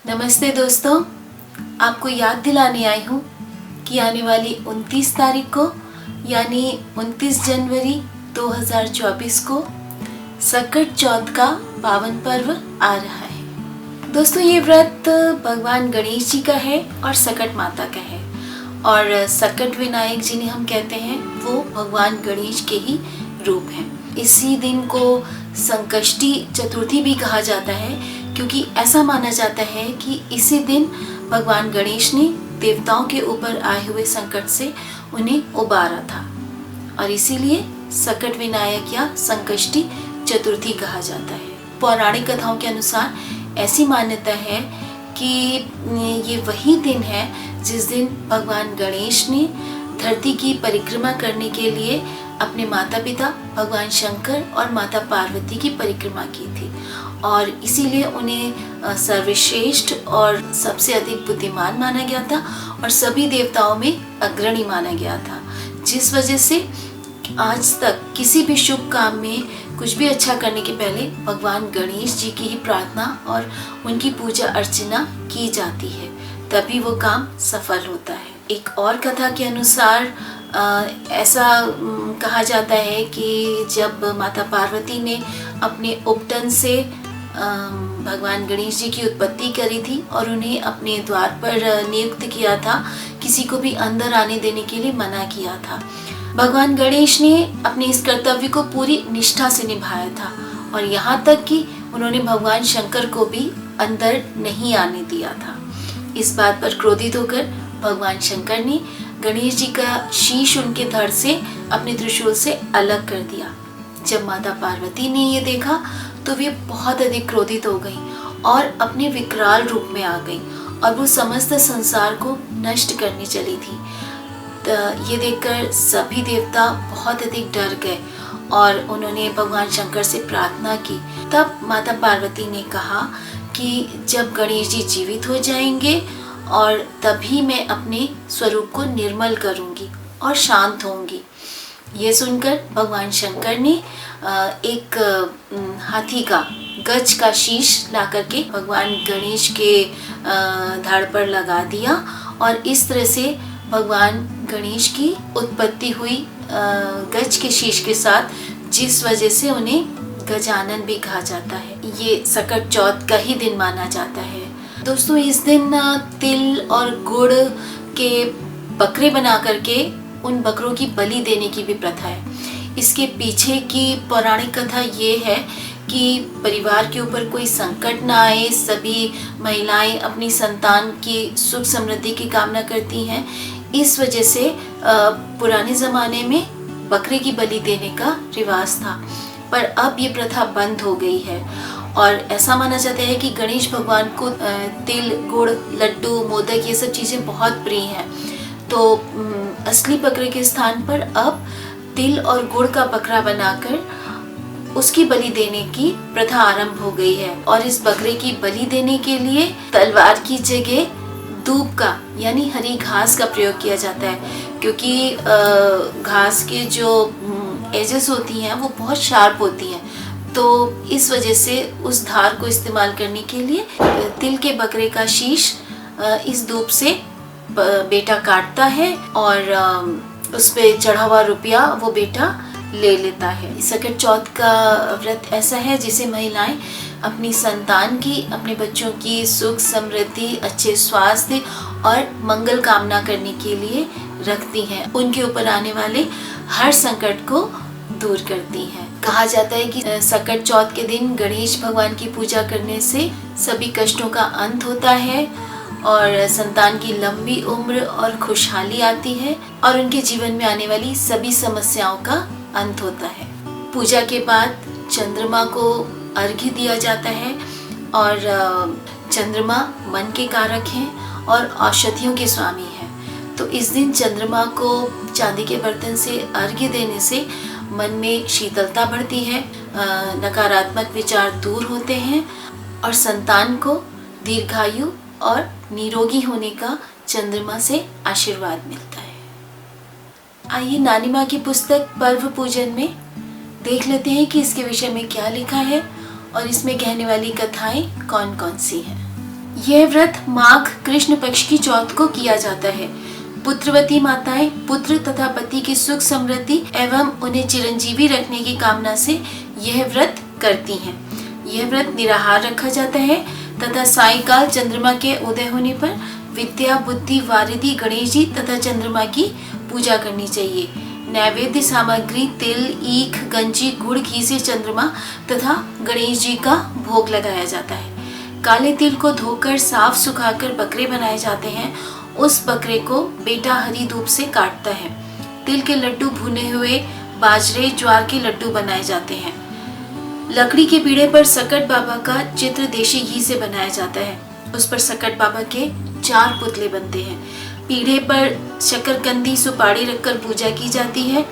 नमस्ते दोस्तों, आपको याद दिलाने आई हूँ कि आने वाली 29 तारीख को यानी 29 जनवरी 2024 को सकट चौथ का पावन पर्व आ रहा है। दोस्तों, ये व्रत भगवान गणेश जी का है और सकट माता का है और सकट विनायक जिन्हें हम कहते हैं वो भगवान गणेश के ही रूप हैं। इसी दिन को संकष्टी चतुर्थी भी कहा जाता है क्योंकि ऐसा माना जाता है कि इसी दिन भगवान गणेश ने देवताओं के ऊपर आए हुए संकट से उन्हें उबारा था और इसीलिए सकट विनायक या संकष्टी चतुर्थी कहा जाता है। पौराणिक कथाओं के अनुसार ऐसी मान्यता है कि ये वही दिन है जिस दिन भगवान गणेश ने धरती की परिक्रमा करने के लिए अपने माता पिता भगवान शंकर और माता पार्वती की परिक्रमा की थी और इसीलिए उन्हें सर्वश्रेष्ठ और सबसे अधिक बुद्धिमान माना गया था और सभी देवताओं में अग्रणी माना गया था, जिस वजह से आज तक किसी भी शुभ काम में कुछ भी अच्छा करने के पहले भगवान गणेश जी की ही प्रार्थना और उनकी पूजा अर्चना की जाती है, तभी वो काम सफल होता है। एक और कथा के अनुसार ऐसा कहा जाता है कि जब माता पार्वती ने अपने उपटन से भगवान गणेश जी की उत्पत्ति करी थी और उन्हें अपने द्वार पर नियुक्त किया था, किसी को भी अंदर आने देने के लिए मना किया था। भगवान गणेश ने अपने इस कर्तव्य को पूरी निष्ठा से निभाया था और यहाँ तक कि उन्होंने भगवान शंकर को भी अंदर नहीं आने दिया था। इस बात पर क्रोधित होकर भगवान शंकर ने गणेश जी का शीश उनके धड़ से अपने त्रिशूल से अलग कर दिया। जब माता पार्वती ने ये देखा तो वे बहुत अधिक क्रोधित हो गई और अपने विकराल रूप में आ गई और वो समस्त संसार को नष्ट करने चली थी। तो ये देखकर सभी देवता बहुत अधिक डर गए और उन्होंने भगवान शंकर से प्रार्थना की। तब माता पार्वती ने कहा कि जब गणेश जी जीवित हो जाएंगे और तभी मैं अपने स्वरूप को निर्मल करूंगी और शांत होंगी। ये सुनकर भगवान शंकर ने एक हाथी का गज का शीश ला करके भगवान गणेश के धड़ पर लगा दिया और इस तरह से भगवान गणेश की उत्पत्ति हुई गज के शीश के साथ, जिस वजह से उन्हें गजानन भी कहा जाता है। ये सकट चौथ का ही दिन माना जाता है। दोस्तों, इस दिन तिल और गुड़ के बकरे बना करके उन बकरों की बलि देने की भी प्रथा है। इसके पीछे की पौराणिक कथा ये है कि परिवार के ऊपर कोई संकट ना आए, सभी महिलाएं अपनी संतान की सुख समृद्धि की कामना करती हैं। इस वजह से पुराने ज़माने में बकरे की बलि देने का रिवाज था, पर अब ये प्रथा बंद हो गई है और ऐसा माना जाता है कि गणेश भगवान को तिल, गुड़, लड्डू, मोदक ये सब चीज़ें बहुत प्रिय हैं। तो असली बकरे के स्थान पर अब तिल और गुड़ का बकरा बनाकर उसकी बलि देने की प्रथा आरंभ हो गई है और इस बकरे की बलि देने के लिए तलवार की जगह दूब का यानी हरी घास का प्रयोग किया जाता है, क्योंकि घास के जो एजेस होती हैं वो बहुत शार्प होती हैं। तो इस वजह से उस धार को इस्तेमाल करने के लिए तिल के बकरे का शीश इस दूब से बेटा काटता है और उस पे चढ़ा हुआ रुपया वो बेटा ले लेता है। सकट चौथ का व्रत ऐसा है जिसे महिलाएं अपनी संतान की, अपने बच्चों की सुख समृद्धि, अच्छे स्वास्थ्य और मंगल कामना करने के लिए रखती हैं। उनके ऊपर आने वाले हर संकट को दूर करती हैं। कहा जाता है कि सकट चौथ के दिन गणेश भगवान की पूजा करने से सभी कष्टों का अंत होता है और संतान की लंबी उम्र और खुशहाली आती है और उनके जीवन में आने वाली सभी समस्याओं का अंत होता है। पूजा के बाद चंद्रमा को अर्घ्य दिया जाता है और चंद्रमा मन के कारक हैं और औषधियों के स्वामी हैं। तो इस दिन चंद्रमा को चांदी के बर्तन से अर्घ्य देने से मन में शीतलता बढ़ती है, नकारात्मक विचार दूर होते हैं और संतान को दीर्घायु और निरोगी होने का चंद्रमा से आशीर्वाद मिलता है। आइए नानी माँ की पुस्तक पर्व पूजन में देख लेते हैं कि इसके विषय में क्या लिखा है और इसमें कहने वाली कथाएं कौन कौन सी हैं। यह व्रत माघ कृष्ण पक्ष की चौथ को किया जाता है। पुत्रवती माताएं पुत्र तथा पति की सुख समृद्धि एवं उन्हें चिरंजीवी रखने की कामना से यह व्रत करती हैं। यह व्रत निराहार रखा जाता है तथा सायंकाल चंद्रमा के उदय होने पर विद्या बुद्धि वारिधि गणेश जी तथा चंद्रमा की पूजा करनी चाहिए। नैवेद्य सामग्री तिल, ईख, गंजी, गुड़, घी से चंद्रमा तथा गणेश जी का भोग लगाया जाता है। काले तिल को धोकर साफ सुखाकर बकरे बनाए जाते हैं। उस बकरे को बेटा हरी धूप से काटता है। तिल के लड्डू भुने हुए बाजरे ज्वार के लड्डू बनाए जाते हैं। लकड़ी के पीढ़े पर सकट बाबा का चित्र देशी घी से बनाया जाता है। उस पर सकट बाबा के 4 पुतले बनते हैं। पीढ़े पर शकरकंदी सुपारी रखकर पूजा की जाती है।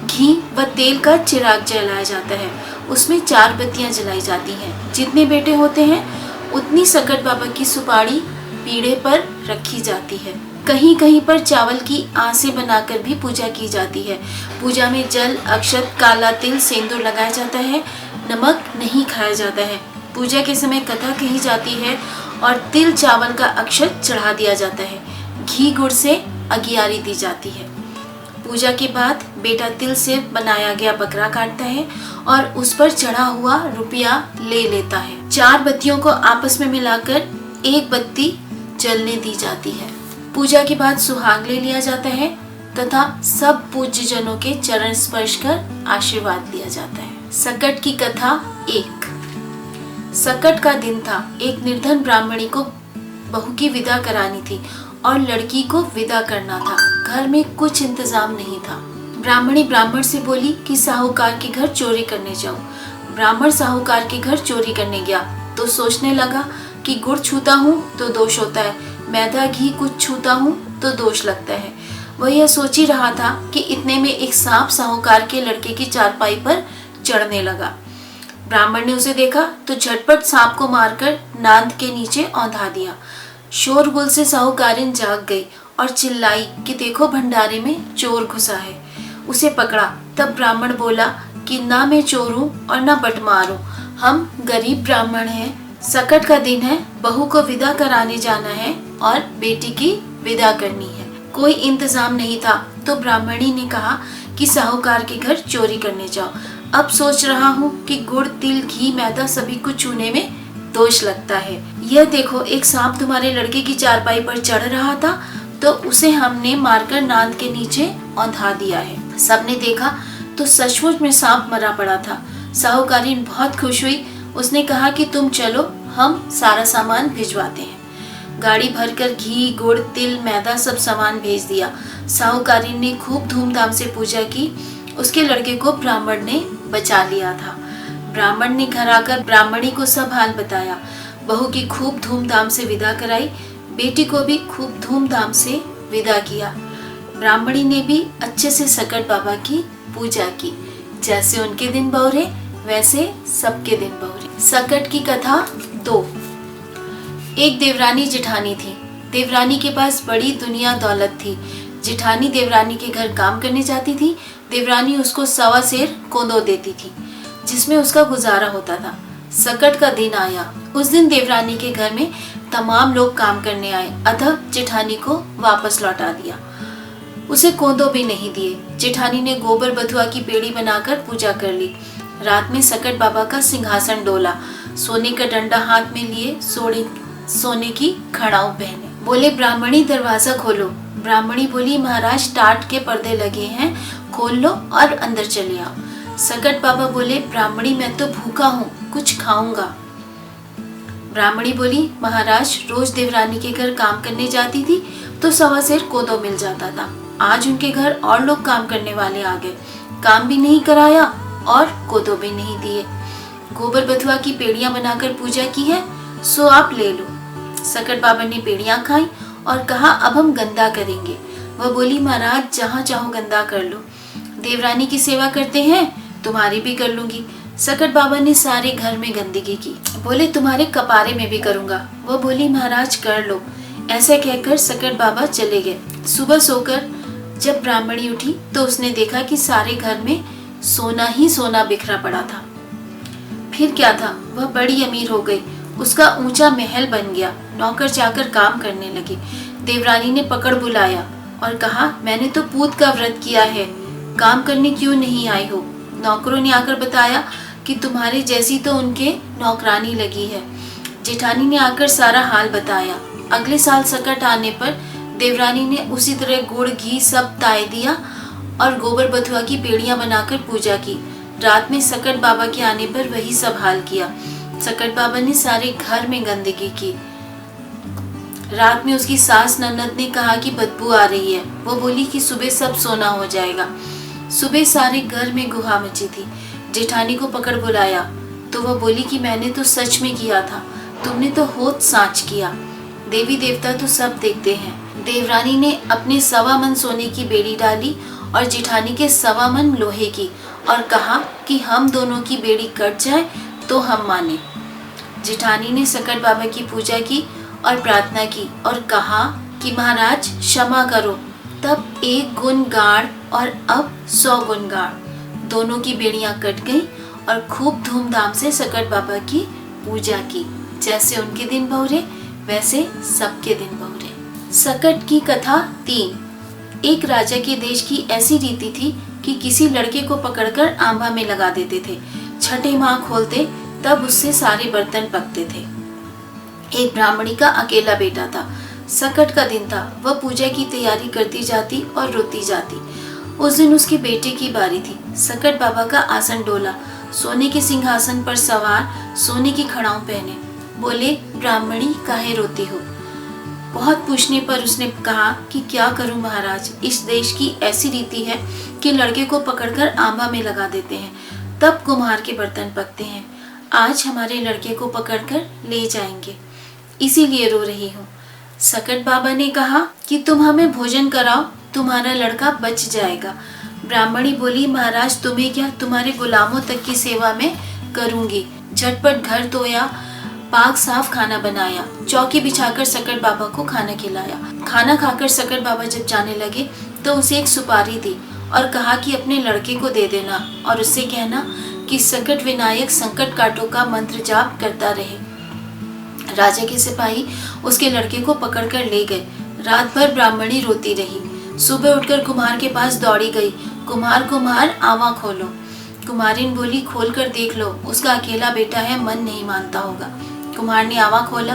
घी व तेल का चिराग जलाया जाता है। उसमें 4 बत्तियां जलाई जाती हैं। जितने बेटे होते हैं उतनी सकट बाबा की सुपारी पीढ़े पर रखी जाती है। कहीं कहीं पर चावल की आंसें बनाकर भी पूजा की जाती है। पूजा में जल, अक्षत, काला तिल, सिंदूर लगाया जाता है। नमक नहीं खाया जाता है। पूजा के समय कथा कही जाती है और तिल चावल का अक्षत चढ़ा दिया जाता है। घी गुड़ से अगियारी दी जाती है। पूजा के बाद बेटा तिल से बनाया गया बकरा काटता है और उस पर चढ़ा हुआ रुपया ले लेता है। 4 बत्तियों को आपस में मिलाकर एक बत्ती जलने दी जाती है। पूजा के बाद सुहाग ले लिया जाता है तथा सब पूज्य जनों के चरण स्पर्श कर आशीर्वाद लिया जाता है। सकट की कथा 1। सकट का दिन था। एक निर्धन ब्राह्मणी को बहू की विदा करानी थी और लड़की को विदा करना था। घर में कुछ इंतजाम नहीं था। ब्राह्मणी ब्राह्मण से बोली कि साहूकार के घर चोरी करने जाऊं। ब्राह्मण साहूकार के घर चोरी करने गया तो सोचने लगा कि गुड़ छूता हूँ तो दोष होता है, मैदा घी कुछ छूता हूँ तो दोष लगता है। वह यह सोच ही रहा था कि इतने में एक सांप साहूकार के लड़के की चारपाई पर चढ़ने लगा। ब्राह्मण ने उसे देखा तो झटपट सांप को मारकर नांद के नीचे औंधा दिया। शोरगुल से साहूकारिन जाग गई और चिल्लाई कि देखो भंडारे में चोर घुसा है, उसे पकड़ा। तब ब्राह्मण बोला कि ना मैं चोर हूँ और ना बटमार हूँ, हम गरीब ब्राह्मण हैं। सकट का दिन है, बहू को विदा कराने जाना है और बेटी की विदा करनी है। कोई इंतजाम नहीं था तो ब्राह्मणी ने कहा कि साहूकार के घर चोरी करने जाओ। अब सोच रहा हूँ कि गुड़, तिल, घी, मैदा सभी को छूने में दोष लगता है। यह देखो एक सांप तुम्हारे लड़के की चारपाई पर चढ़ रहा था तो उसे हमने मारकर नांद के नीचे औंधा दिया है। सबने देखा तो सचमुच में सांप मरा पड़ा था। साहूकारिन बहुत खुश हुई। उसने कहा कि तुम चलो, हम सारा सामान भिजवाते हैं। गाड़ी भरकर घी, गुड़, तिल, मैदा सब सामान भेज दिया। साहूकारिन ने खूब धूमधाम से पूजा की। उसके लड़के को ब्राह्मण ने बचा लिया था। ब्राह्मण ने घर आकर ब्राह्मणी को सब हाल बताया। बहू की खूब धूमधाम से विदा कराई। बेटी को भी खूब धूमधाम से विदा किया। ब्राह्मणी ने भी अच्छे से सकट बाबा की पूजा की। जैसे उनके दिन बहुरे वैसे सबके दिन बहुरे। सकट की कथा 2। एक देवरानी जेठानी थी। देवरानी के पास बड़ी दुनिया दौलत थी। जेठानी देवरानी के घर काम करने जाती थी। देवरानी उसको 1.25 सेर कोंदो देती थी जिसमें उसका गुजारा होता था। सकट का दिन आया। उस दिन देवरानी के घर में तमाम लोग काम करने आए, अतः जेठानी को वापस लौटा दिया। उसे कोंदो भी नहीं दिए। जेठानी ने गोबर बथुआ की पेड़ी बनाकर पूजा कर ली। रात में सकट बाबा का सिंहासन डोला। सोने का डंडा हाथ में लिए, सोने की खड़ाऊ पहने। बोले ब्राह्मणी दरवाजा खोलो। ब्राह्मणी बोली महाराज टाट के पर्दे लगे हैं, खोल लो और अंदर चले आओ। सकट बाबा बोले ब्राह्मणी मैं तो भूखा हूँ, कुछ खाऊंगा। ब्राह्मणी बोली महाराज रोज देवरानी के घर काम करने जाती थी तो 1.25 सेर कोंदो मिल जाता था। आज उनके घर और लोग काम करने वाले आ गए, काम भी नहीं कराया और कोंदो भी नहीं दिए। गोबर बथुआ की पेड़ियां बनाकर पूजा की है, सो आप ले लो। सकट बाबा ने पेड़ियां खाई और कहा अब हम गंदा करेंगे। वह बोली महाराज जहाँ चाहो गंदा कर लो, देवरानी की सेवा करते हैं, तुम्हारी भी कर लूंगी। सकट बाबा ने सारे घर में गंदगी की। बोले तुम्हारे कपारे में भी करूंगा। वह बोली महाराज कर लो। ऐसा कहकर सकट बाबा चले गए। सुबह सोकर जब ब्राह्मणी उठी तो उसने देखा कि सारे घर में सोना ही सोना बिखरा पड़ा था। फिर क्या था, वह बड़ी अमीर हो गई। उसका ऊंचा महल बन गया। नौकर चाकर काम करने लगे। देवरानी ने पकड़ बुलाया और कहा, मैंने तो पूत का व्रत किया है, काम करने क्यों नहीं आई हो? नौकरों ने आकर बताया कि तुम्हारे जैसी तो उनके नौकरानी लगी है। जेठानी ने आकर सारा हाल बताया। अगले साल सकट आने पर देवरानी ने उसी तरह गुड़ घी सब ताय दिया और गोबर बथुआ की पेड़ियां बनाकर पूजा की। रात में सकट बाबा के आने पर वही सब हाल किया। सकट बाबा ने सारे घर में गंदगी की। रात में उसकी सास ननद ने कहा कि बदबू आ रही है। वो बोली कि सुबह सब सोना हो जाएगा। सुबह सारे घर में गुहा मची थी। जेठानी को पकड़ बुलाया तो वह बोली कि मैंने तो सच में किया था, तुमने तो होत साँच किया। देवी देवता तो सब देखते हैं। देवरानी ने अपने 1.25 मन सोने की बेड़ी डाली और जेठानी के 1.25 मन लोहे की और कहा कि हम दोनों की बेड़ी कट जाए तो हम माने। जेठानी ने सकट बाबा की पूजा की और प्रार्थना की और कहा कि महाराज क्षमा करो। तब 1 गुण गाड़ और अब 100 गुण गाड़। दोनों की बेड़ियां कट गई और खूब धूमधाम से सकट बाबा की पूजा की। जैसे उनके दिन बहुरे वैसे सबके दिन बहुरे। सकट की कथा 3। एक राजा के देश की ऐसी रीति थी कि किसी लड़के को पकड़कर आंबा में लगा देते थे। छठे माह खोलते तब उससे सारे बर्तन पकते थे। एक ब्राह्मणी का अकेला बेटा था। सकट का दिन था। वह पूजा की तैयारी करती जाती और रोती जाती। उस दिन उसके बेटे की बारी थी। सकट बाबा का आसन डोला। सोने के सिंहासन पर सवार, सोने की खड़ाऊ पहने। बोले, ब्राह्मणी काहे रोती हो? बहुत पूछने पर उसने कहा कि क्या करूं महाराज, इस देश की ऐसी रीति है कि लड़के को पकड़कर आंबा में लगा देते हैं, तब कुम्हार के बर्तन पकते हैं। आज हमारे लड़के को पकड़कर ले जाएंगे, इसीलिए रो रही हूँ। सकट बाबा ने कहा कि तुम हमें भोजन कराओ, तुम्हारा लड़का बच जाएगा। ब्राह्मणी बोली, महाराज तुम्हें क्या, तुम्हारे गुलामों तक की सेवा में करूंगी। झटपट घर धोया, पाक साफ खाना बनाया, चौकी बिछाकर सकट बाबा को खाना खिलाया। खाना खाकर सकट बाबा जब जाने लगे तो उसे एक सुपारी दी और कहा कि अपने लड़के को दे देना और उससे कहना कि सकट विनायक संकट काटो का मंत्र जाप करता रहे। राजा के सिपाही उसके लड़के को पकड़कर ले गए। रात भर ब्राह्मणी रोती रही। सुबह उठकर कुम्हार के पास दौड़ी गई। कुम्हार कुम्हार आवा खोलो। कुम्हारिन बोली, खोल कर देख लो, उसका अकेला बेटा है, मन नहीं मानता होगा। कुम्हार ने आवा खोला।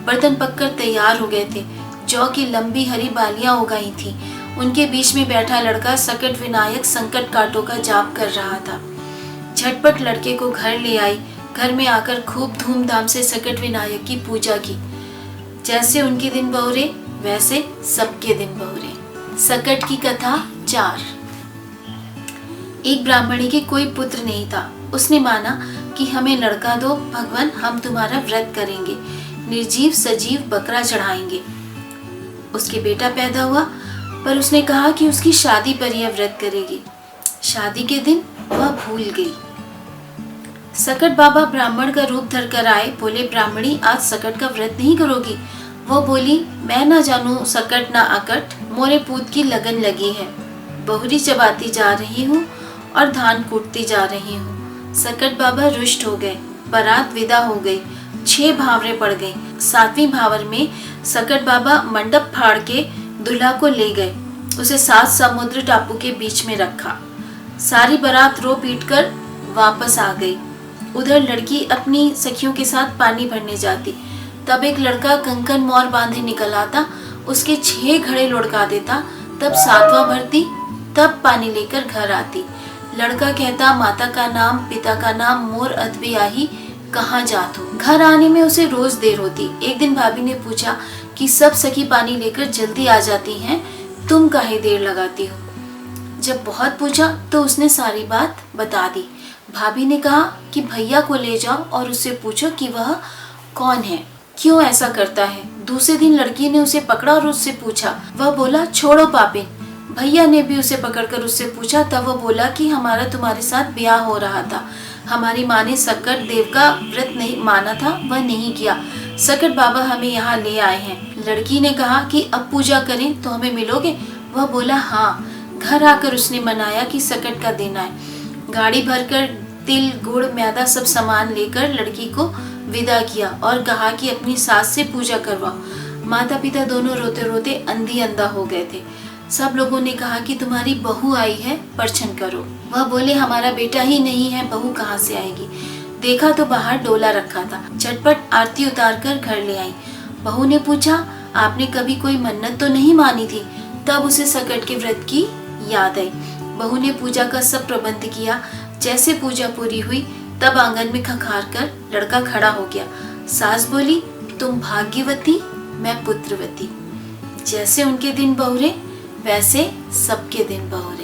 बर्तन पककर तैयार हो गए थे। जौ की लंबी हरी बालियां उगाई थी। उनके बीच में बैठा लड़का सकट विनायक संकट काटो का जाप कर रहा था। झटपट लड़के को घर ले आई। घर में आकर खूब धूमधाम से सकट विनायक की पूजा की। जैसे उनके दिन बहुरे वैसे सबके दिन बहुरे। सकट की कथा 4। एक ब्राह्मणी के कोई पुत्र नहीं था। उसने माना कि हमें लड़का दो भगवान, हम तुम्हारा व्रत करेंगे, निर्जीव सजीव बकरा चढ़ाएंगे। उसके बेटा पैदा हुआ, पर उसने कहा कि उसकी शादी पर यह व्रत करेगी। शादी के दिन वह भूल गई। सकट बाबा ब्राह्मण का रूप धर कर आए। बोले, ब्राह्मणी आज सकट का व्रत नहीं करोगी? वो बोली, मैं ना जानू सकट ना अकट, मोरे पूत की लगन लगी है। बहुरी चबाती जा रही हूँ और धान कूटती जा रही हूँ। सकट बाबा रुष्ट हो गए। बारात विदा हो गई। 6 भावरें पड़ गई। 7वीं भावर में सकट बाबा मंडप फाड़ के दूल्हा को ले गए। उसे 7 समुद्र टापू के बीच में रखा। सारी बारात रो पीट कर वापस आ गई। उधर लड़की अपनी सखियों के साथ पानी भरने जाती। तब एक लड़का कंकन मोर बांधे निकल आता, उसके 6 घड़े लुढ़का देता। तब 7वां भरती, तब पानी लेकर घर आती। लड़का कहता, माता का नाम पिता का नाम मोर अदबी आही, कहाँ जात हो? घर आने में उसे रोज देर होती। एक दिन भाभी ने पूछा कि सब सखी पानी लेकर जल्दी आ जाती हैं, तुम काहे देर लगाती हो? जब बहुत पूछा तो उसने सारी बात बता दी। भाभी ने कहा कि भैया को ले जाओ और उससे पूछो कि वह कौन है, क्यों ऐसा करता है। दूसरे दिन लड़की ने उसे पकड़ा और उससे पूछा। वह बोला, छोड़ो पापिन। भैया ने भी उसे पकड़कर उससे पूछा। तब वह बोला कि हमारा तुम्हारे साथ ब्याह हो रहा था। हमारी माँ ने सकट देव का व्रत नहीं माना था, वह नहीं किया। सकट बाबा हमें यहाँ ले आए हैं। लड़की ने कहा कि अब पूजा करें तो हमें मिलोगे? वह बोला हाँ। घर आकर उसने मनाया कि सकट का दिन आए। गाड़ी भरकर तिल गुड़ मैदा सब सामान लेकर लड़की को विदा किया और कहा कि अपनी सास से पूजा करवाओ। माता पिता दोनों रोते रोते अंधी अंधा हो गए थे। सब लोगों ने कहा कि तुम्हारी बहू आई है, परछन करो। वह बोले हमारा बेटा ही नहीं है, बहू कहाँ से आएगी। देखा तो बाहर डोला रखा था। झटपट आरती उतार कर घर ले आई। बहू ने पूछा आपने कभी कोई मन्नत तो नहीं मानी थी। तब उसे सकट के व्रत की याद आई। बहू ने पूजा का सब प्रबंध किया। जैसे पूजा पूरी हुई तब आंगन में खखार कर लड़का खड़ा हो गया। सास बोली तुम भाग्यवती, मैं पुत्रवती। जैसे उनके दिन बहुरे वैसे सबके दिन बहुरे।